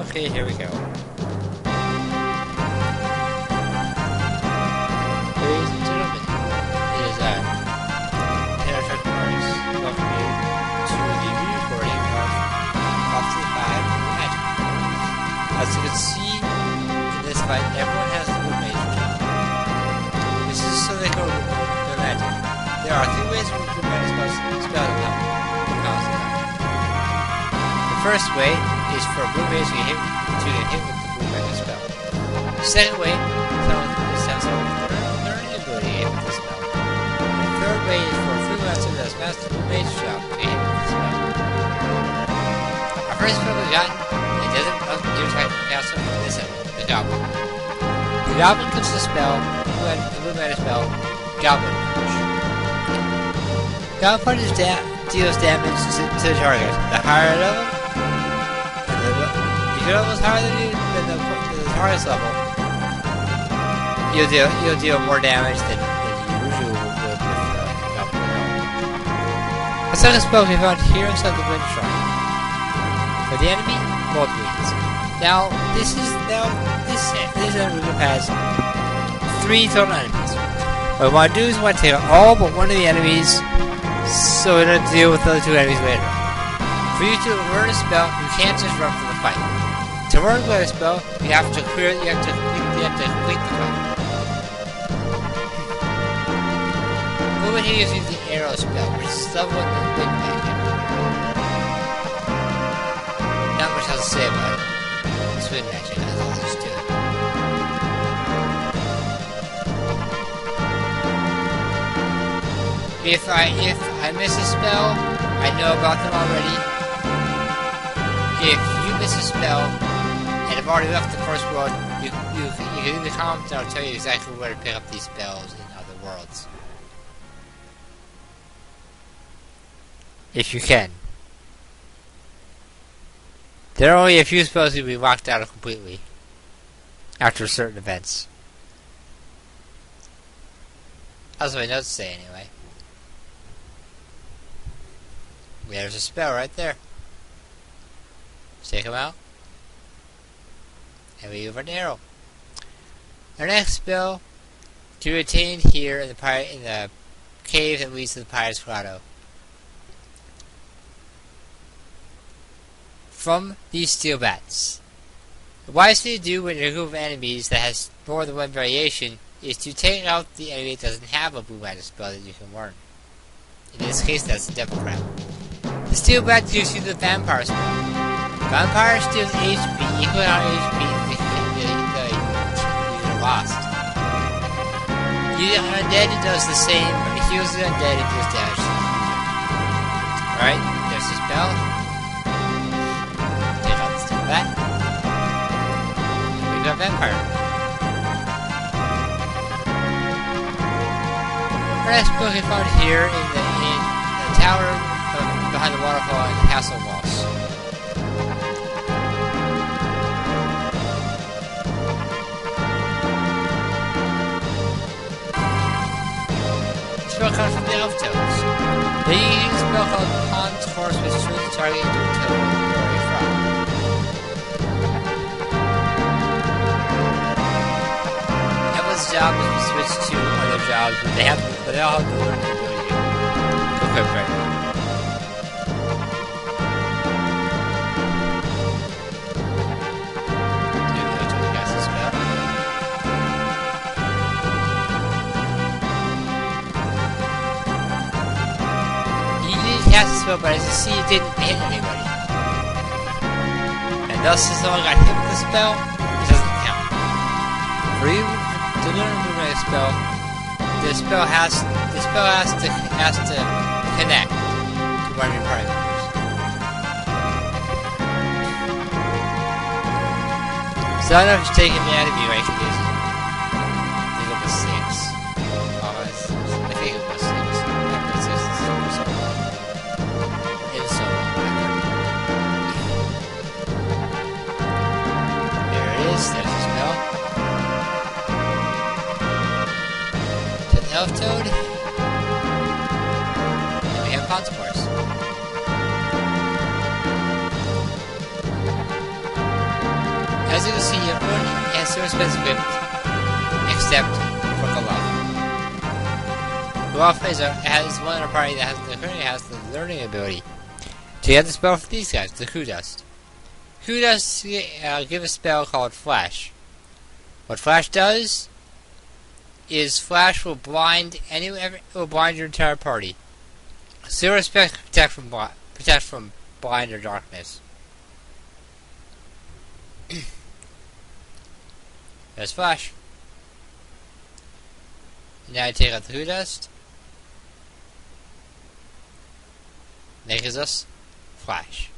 Okay, here we go. Ladies and gentlemen, it is Transfusion Mars. Welcome you to the re-recording of FF5 Magic. As you can see in this fight, everyone has the blue mage job. This is so they can remove their magic. There are 3 ways to remove blue magic spells and the first way is for blue mage to get hit with the blue magic spell. The second way is to have someone learning ability to hit with the spell. And the third way is for a freelancer that has mastered blue mage job to get hit with the spell. Our first spell we got, it doesn't pass over this enemy, the Goblin. The Goblin gives the spell, the blue magic spell, Goblin Punch. Goblin Punch deals damage to the target. The higher level, if your level is higher than the target's level, you'll deal more damage than you usually would with Goblin Punch. The second spell can be found here inside the Wind Shrine. For the enemy, Bolt Wings. Now, this enemy group has 3 total enemies. What we want to do is we want to take out all but one of the enemies, so we don't deal with the other 2 enemies later. For you to learn a spell, you can't just run for the fight. To learn a spell, you have to complete the fight. Over here using the Aero spell, which is somewhat a big magic. Not much else to say about it. It's wind magic, that's all there's to it. If I miss a spell, I know about them already. If you miss a spell, and have already left the first world, you can leave the comments and I'll tell you exactly where to pick up these spells in other worlds. If you can. There are only a few spells that will be locked out completely after certain events. That's what my notes say anyway. There's a spell right there. Take them out. And we move an arrow. Our next spell can be attained here in the cave that leads to the Pirate's Grotto. From these steel bats. The wisest thing to do when you're a group of enemies that has more than one variation is to take out the enemy that doesn't have a blue magic spell that you can learn. In this case, that's the Devil Crab. The steel bat gives you the Vampire spell. Vampire steals HP equal to HP you lost. The undead does the same, but it heals the undead and deals damage to the user. Alright, there's the spell. Take out the steel bat. And we got Vampire. Our next spell can be found here in the tower behind the waterfall and the castle walls. Spell comes from the elf toads. They use a spell called Pond's Force, which turns the target into a toad or a frog. Everyone's job is to switch to other jobs, but they all have to learn the ability to equip right now. But as you see, it didn't hit anybody. And thus, as long as I got hit with the spell, it doesn't count. For you to learn a movement spell, the spell has to connect to one of your party members. So I don't know if it's taking the enemy right because I think it was 6. I think it was 6. There's a spell. To the elf toad. And we have Pond's Force. super spells equipped, except for Glove. Glove has one in our party that currently has the learning ability to get the spell for these guys, the Coup Dust. Coup Dust give a spell called Flash. What Flash does is Flash will blind your entire party. Zero spells protect from blind or darkness. There's Flash. Now I take out the Coup Dust. That gives us Flash.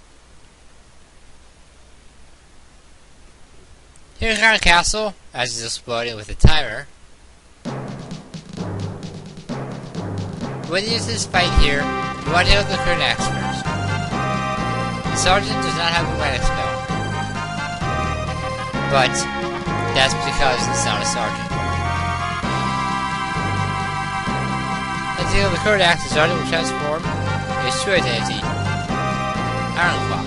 Here's our castle, as it's exploding with a timer. When you use this fight here, you want to hit the current axe first. The Sergeant does not have a Medic spell, but that's because it's not a Sergeant. At the end of the current axe, the Sergeant will transform his true identity, Ironclaw,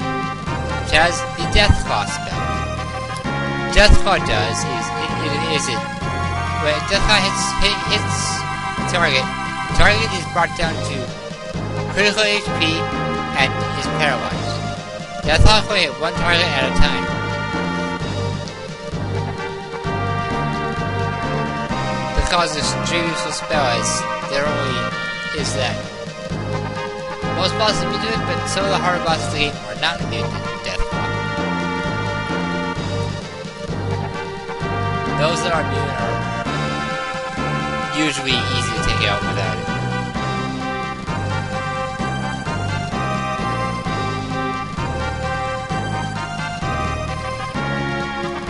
which has the Deathclaw spell. Deathclaw does when Deathclaw hits target is brought down to critical HP and is paralyzed. Deathclaw can hit one target at a time. Because this extremely useful spell there only is that. Most bosses are immune to it, but some of the harder bosses of the game are not immune to Deathclaw. Those that are immune are usually easy to take out without it.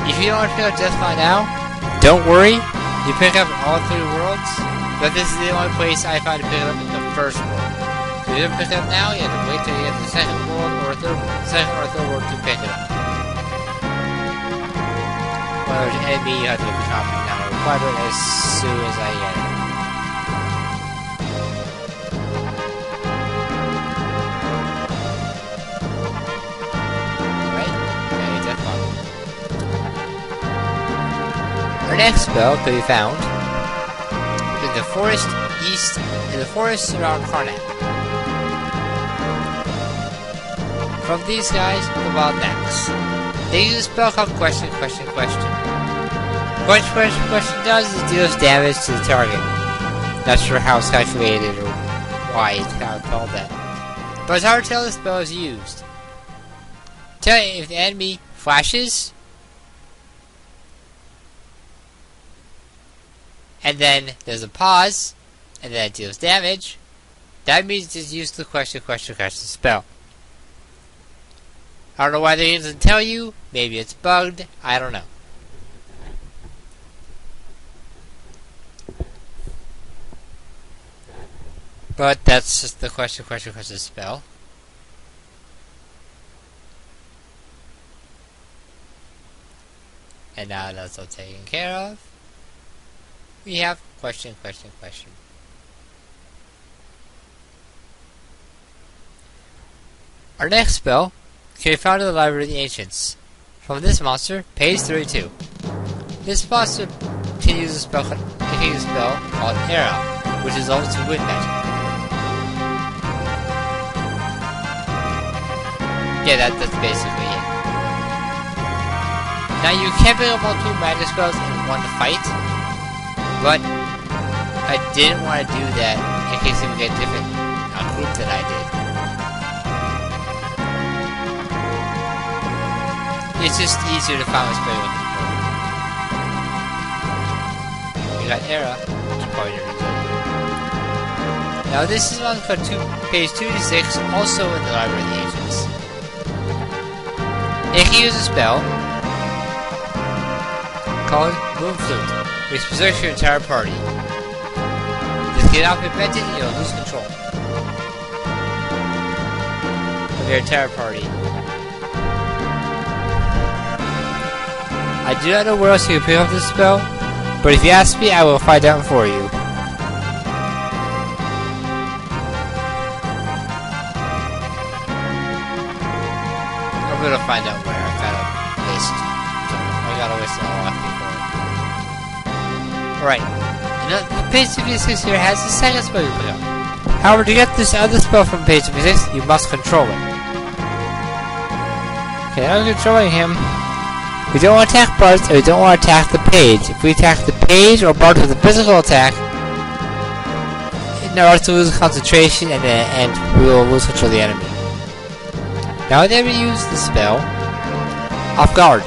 If you don't want to pick up Deathclaw now, don't worry. You pick up all 3 worlds, but this is the only place I found to pick it up in the first world. So if you don't pick it up now, you have to wait till you get to the second world or third world to pick it up. When there's an enemy, you have to look for copies now. I'll reply to it as soon as I get it. Right? Okay, Deathclaw. Our next spell could be found in the forest around Karnak. From these guys, the Wild Necks. They use a spell called Question does is deals damage to the target. Not sure how it's calculated or why it's called that. But it's hard to tell the spell is used. Tell you if the enemy flashes, and then there's a pause, and then it deals damage, that means it's used the question spell. I don't know why they didn't tell you. Maybe it's bugged. I don't know. But that's just the question spell. And now that's all taken care of. We have question. Our next spell can be found in the Library of the Ancients. From this monster, page 32. This monster can use a spell called Aera, which is also wind magic. Yeah, that's basically it. Now you can pick up multiple magic spells in one fight, but I didn't want to do that in case it would get a different group than I did. It's just easier to find what's better looking for. We got Aera, which is probably never used. Now this is on page 226, also in the Library of the Ancients. It can use a spell called Flute, which berserks your entire party. This cannot be prevented and you'll lose control of your entire party. I do not know where else you can pick up this spell, but if you ask me, I will find out for you. I'm gonna find out where. I got a list. I got a list of all I can for it. Right. And page 56 here has the second spell you put up. However, to get this other spell from page 56, you must control it. Okay, I'm controlling him. We don't want to attack Bart, and we don't want to attack the page. If we attack the page or Bart with a physical attack, in order to lose concentration, and we will lose control of the enemy. Now, whenever you use the spell, Off Guard.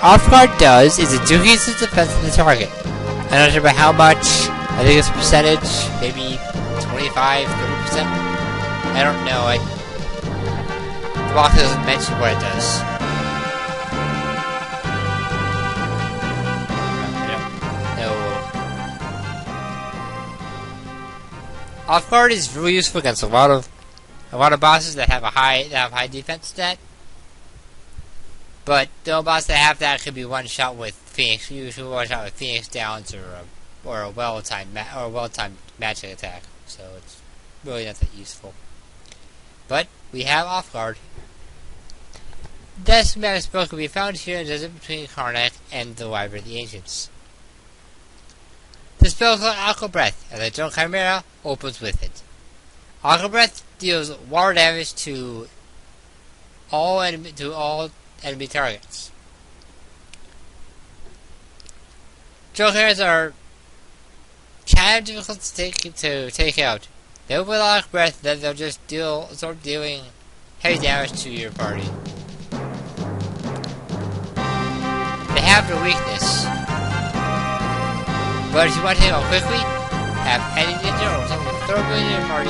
Off Guard does is it decreases defense of the target. I'm not sure about how much. I think it's a percentage, maybe 25, 30%. I don't know. The box doesn't mention what it does. Off Guard is really useful against a lot of bosses that have high defense stat. But the boss that have that could be one shot with Phoenix. Usually one shot with Phoenix Downs or a well-timed magic attack. So it's really not that useful. But we have Off Guard. This magic spell can be found here in the desert between Karnak and the Library of the Ancients. The spell is called Aqua Breath, and the Drone Chimera opens with it. Aqua Breath deals water damage to all enemy targets. Drone Chimeras are kind of difficult to take out. They open with Aqua Breath, then they'll just start dealing heavy damage to your party. They have their weakness. But if you want to take out quickly, have any ninja or someone with throw ability in your party,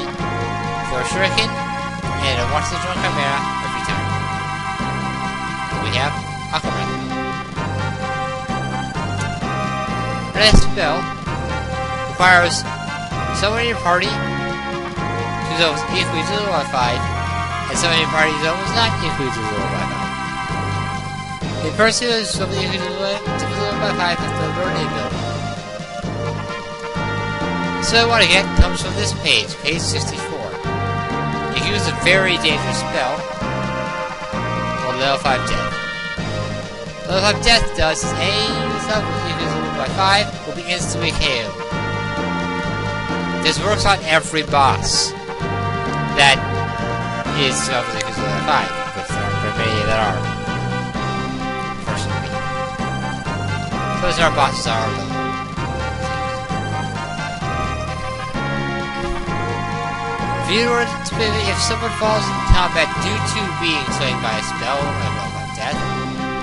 throw a shuriken, and it'll watch the Drone Chimera every time. We have Aqua Breath. The next spell requires someone in your party whose level is equally to 0 by 5, and someone in your party whose level is not equally to 0 by 5. The person whose level is equally to 0 by 5 has the learning ability. So what I get comes from this page 64. You can use a very dangerous spell called Level 5 Death. Level 5 Death does is any level equals 1 by 5 will be instantly KO'd. This works on every boss that is level equals 1 by 5, which there aren't very many that are. Personally. Those are bosses that are level. If someone falls in combat due to being slain by a spell or level 5 death,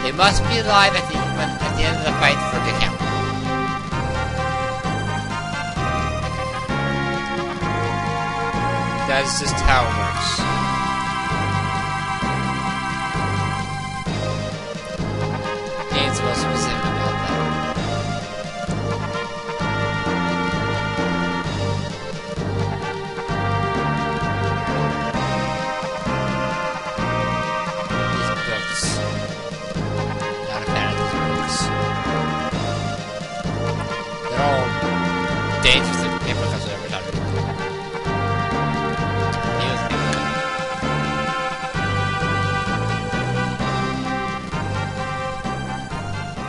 they must be alive at the end of the fight for the count. That is just how it works. Game's more specific about that. Dangerous to paper cuts every time.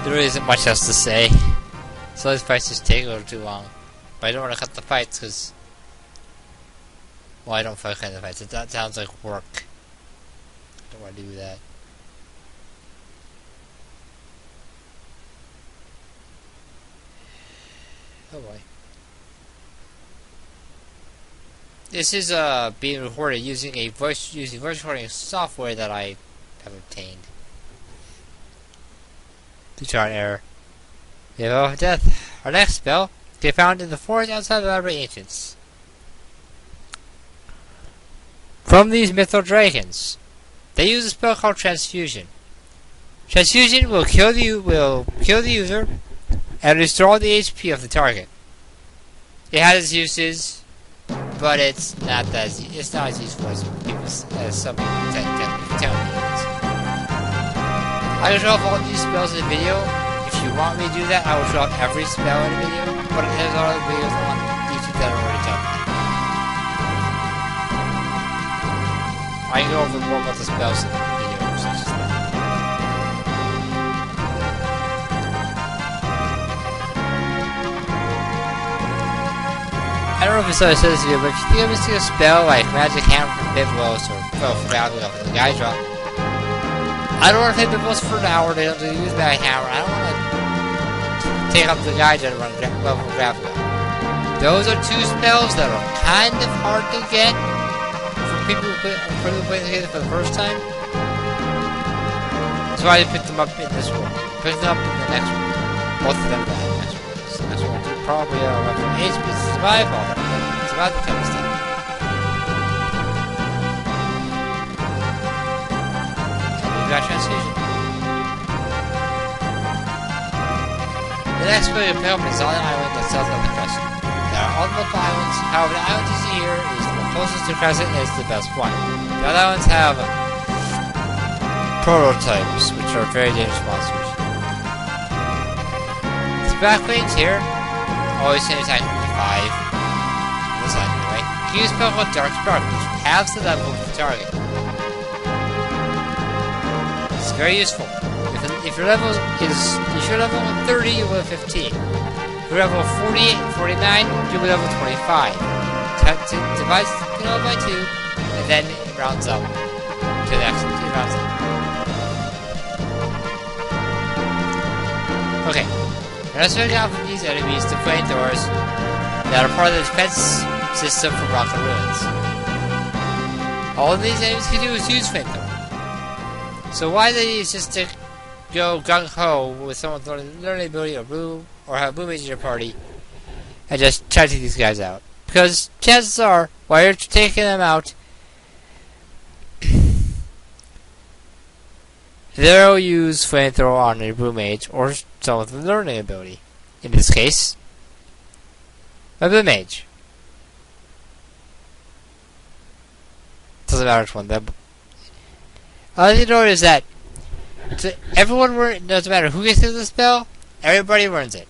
There really isn't much else to say. So these fights just take a little too long. But I don't want to cut the fights because, well, I don't cut the fights. That sounds like work. I don't want to do that. Oh boy. This is being recorded using voice recording software that I have obtained. To try an error. We have Level 5 Death. Our next spell can be found in the forest outside the Library of Ancients. From these mythical dragons, they use a spell called Transfusion. Transfusion will kill the user and restore the HP of the target. It has its uses, but it's not as useful as some people tell me it is. I will show off all these spells in the video. If you want me to do that, I will show off every spell in the video. But there's other videos on YouTube that are already done that. I can go over more about the spells in the video, such as that. don't know if it's so it says here, but if you think I'm missing a spell like Magic Hammer from Biblos or from Gravity from the Guy Drop, I don't want to play Biblos for an hour to use Magic Hammer. I don't want to take up the Guy Drop and run level Gravity. Those are two spells that are kind of hard to get for people who play the game for the first time. That's why I picked them up in this one. Picked them up in the next one. Both of them in the next one. This next one will probably run from HP to survive all that. Survive the kind of stuff. And we've got Transfusion. The next spell you pick up is on an island that's south of the crescent. There are all the local islands. However, the island you see here is the closest to Crescent and is the best one. The other islands have prototypes, which are very dangerous monsters. The back lanes here always say attack 5. On this side anyway. You can use a spell called Dark Spark, which halves the level of the target. It's very useful. If your level 30, you will have 15. If you're level 48, 49, you'll be level 25. Divide by 2, and then it rounds up to the next. It rounds up. Okay. Now switching out from these enemies to flamethrowers that are part of the defense system for Rock and Ruins. All these enemies can do is use flamethrower. So why they just to go gung-ho with someone with learning ability or have boom in your party and just try to take these guys out? Because chances are, while you're taking them out, they'll use flamethrower on a boom mage or someone with learning ability. In this case, a boom mage. Doesn't matter which one. All you know is that everyone doesn't matter who gets the spell, everybody runs it.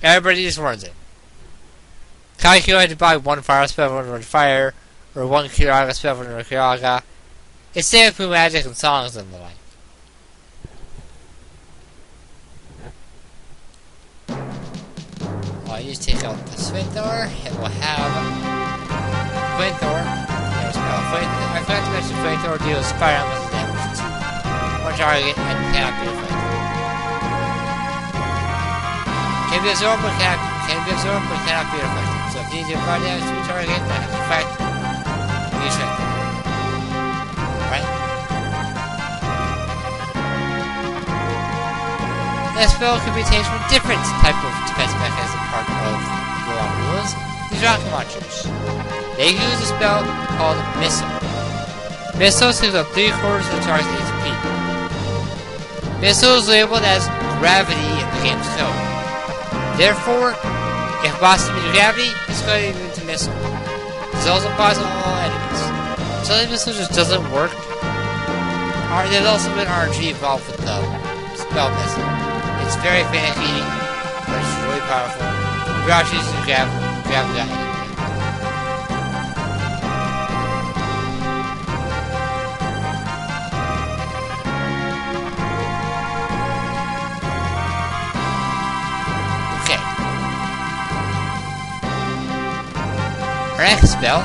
Everybody just runs it. Kind of you had to buy one fire spell when run fire, or one Kiraga spell when run Kiraga. It's same with Boom Magic and songs and the like. You just take out the Flamethrower, it will have Flamethrower. There's no Flamethrower. I forgot to mention Flamethrower deals fire elemental damage to one target and cannot be a Flamethrower. Can be absorbed but cannot be affected. So if you need to do fire damage to a target that has effect, use Flamethrower. Right? That spell can be changed from a different type of defense mechanism part of the long rules. These rocket launchers. They use a spell called Missle. Missile takes up 3/4 of the target's HP. Missile is labeled as gravity in the game's code. Therefore, if boss is immune to gravity, it's going to be immune to Missile. This also applies to all enemies. So the Missile just doesn't work. There's also been RNG involved with the spell Missile. It's very finicky, but it's really powerful. We're actually using gravity anyway. Okay. Our next spell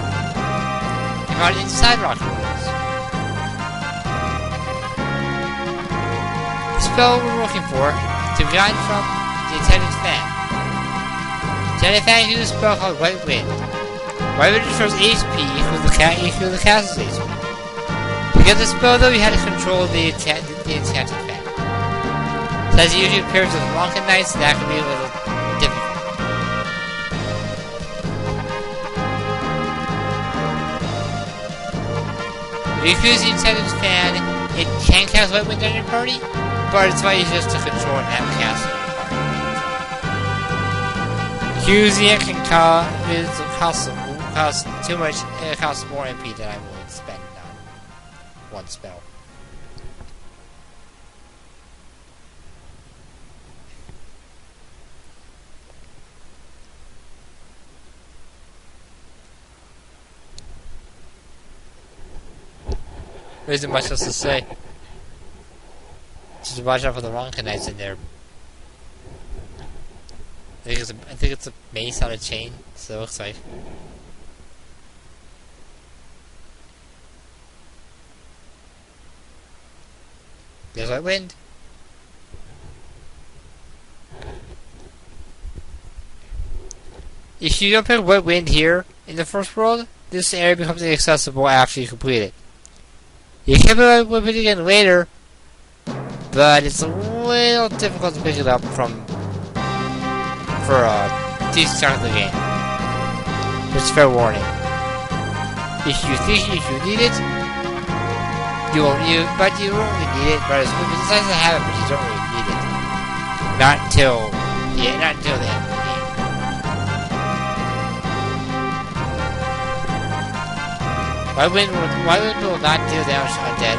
came out inside Rock Rules. The spell we're looking for to be gotten from the Untitled Fan. The Untitled Fan uses a spell called White Wind. White Wind restores HP equal to the castle's HP. To get the spell though, you had to control the Enchanted Fan. So as it usually appears with Monk Knights, that can be a little difficult. If you use the Enchanted Fan, it can cast White Wind on your party, but it's much easier to control and have a castle in your party. Using it can cost too much, it costs more MP than I'm willing to spend on one spell. There isn't much else to say. Just watch out for the wrong connects in there. I think it's a mace on a chain, so it looks like. There's white wind. If you don't pick white wind here in the first world, this area becomes inaccessible after you complete it. You can pick white wind again later, but it's a little difficult to pick it up for a decent chunk of the game. Just fair warning. If you need it, you won't need it, but you won't really need it. But it's nice to have it, but you don't really need it. Not until the end of the game. White wind will not deal damage to undead.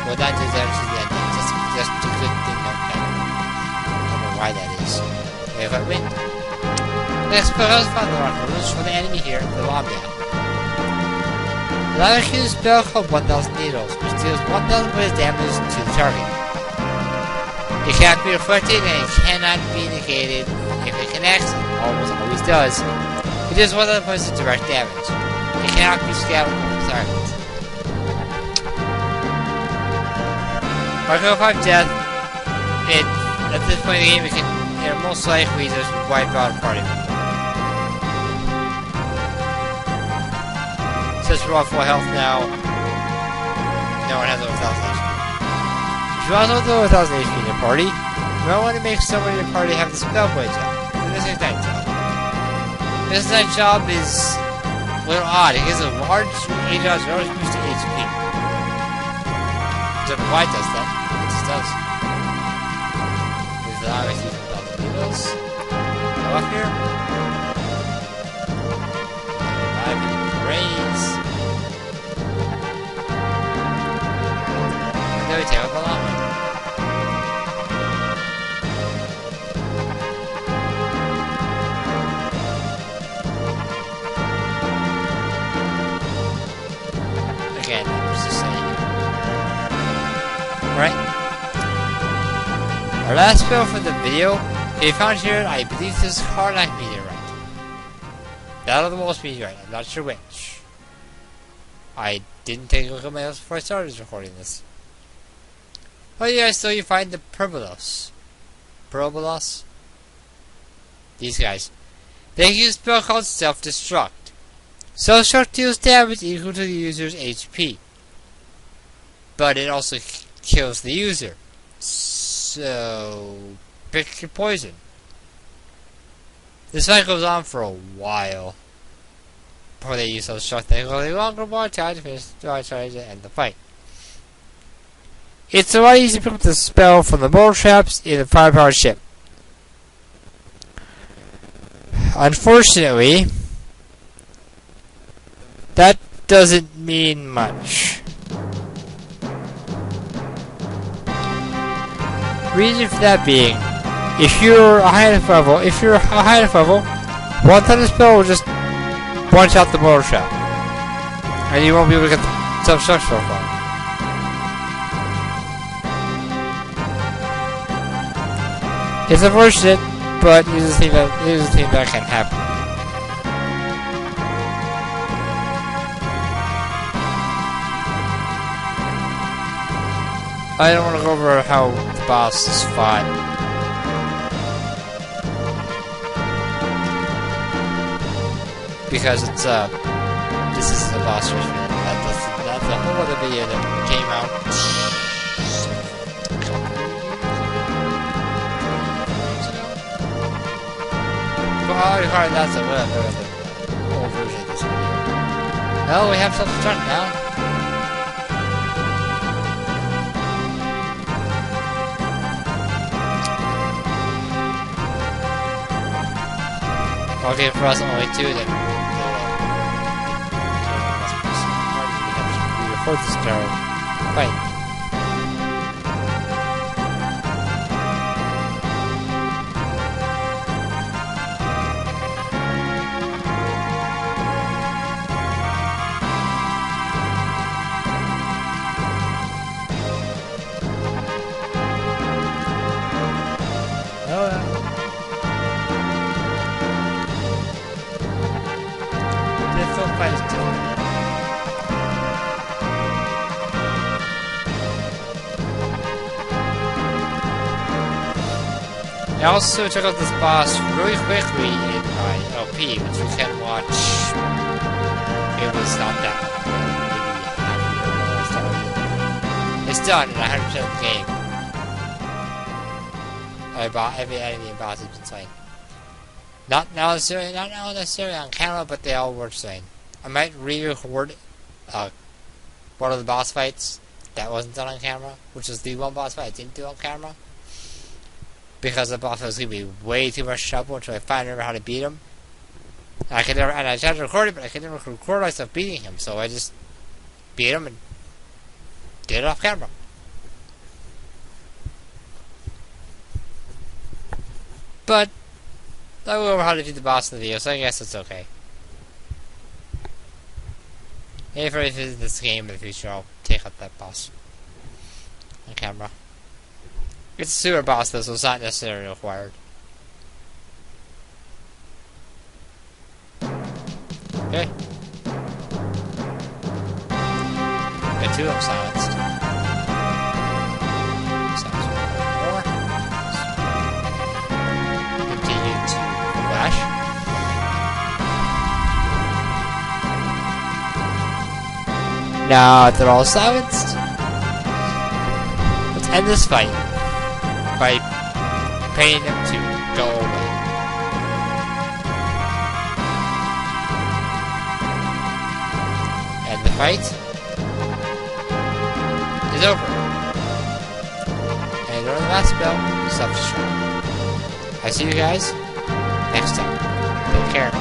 Will not deal damage to the undead. Just a good thing to note. I don't know why that is. Okay, white wind. Next spell is found the rock rules for the enemy here, the mob down. Allow you to use a spell called 1000 Needles, which deals 1000 points of damage to the target. It cannot be reflected and it cannot be negated. If it connects, it almost always does. It deals 1000 points of direct damage. It cannot be scattered over the target. Article 5 Death. At this point in the game, it most likely just wipe out a party member. Since we're all full health now, no one has over 1000 HP. If you also have over 1000 HP in your party, you might want to make someone in your party have the spell blade job, the Missing Night job. This night job is a little odd. It gives a large AJ relative boost to HP. I don't know why it does that. It just does. This is obviously using 1000 needles. Go up here. Raise. And then we take up a lot. Again, I'm just saying. Right? Our last spell for the video, we found here, I believe this is Carnac Meteorite. Battle of the Walls Meteorite, I'm not sure which. I didn't take a look at my notes before I started recording this. Oh yeah, so you find the Perbolos. These guys. They use a spell called Self-destruct. Self-destruct deals damage equal to the user's HP. But it also kills the user. So, pick your poison. This fight goes on for a while before they use Self-destruct. They go a longer more time to finish the end the fight. It's a lot easier to pick up the spell from the mortal traps in a firepowered ship. Unfortunately, that doesn't mean much. Reason for that being, if you're a high enough level, one thunder spell will just punch out the mortal trap, and you won't be able to get the self-destruct spell from. It's unfortunate, but it is a thing that can happen. I don't want to go over how the boss is fought. Because it's, this is the boss rush video. That's a whole other video that came out. That's a whole version of this video. No, we have self-destruct now. Okay, for us only two then. We afford this terror. Fight. I also took out this boss really quickly in my LP, which you can watch. It was not that long. It's done in 100% of the game. Every enemy and boss has been slain. Not necessarily on camera, but they all were slain. I might re-record one of the boss fights that wasn't done on camera, which was the one boss fight I didn't do on camera. Because the boss was going to be way too much trouble until I finally remember how to beat him. And I tried to record it, but I could never record myself beating him, so I just beat him and did it off camera. But I will remember how to beat the boss in the video, so I guess it's okay. If I visit this game in the future, I'll take out that boss on camera. It's a super boss though, so it's not necessarily required. Okay. Got 2 of them silenced. Silence one more. Continue to flash. Now they're all silenced. Let's end this fight by paying them to go away. And the fight is over. And learn the last spell, Self-destruct. I see you guys next time. Take care.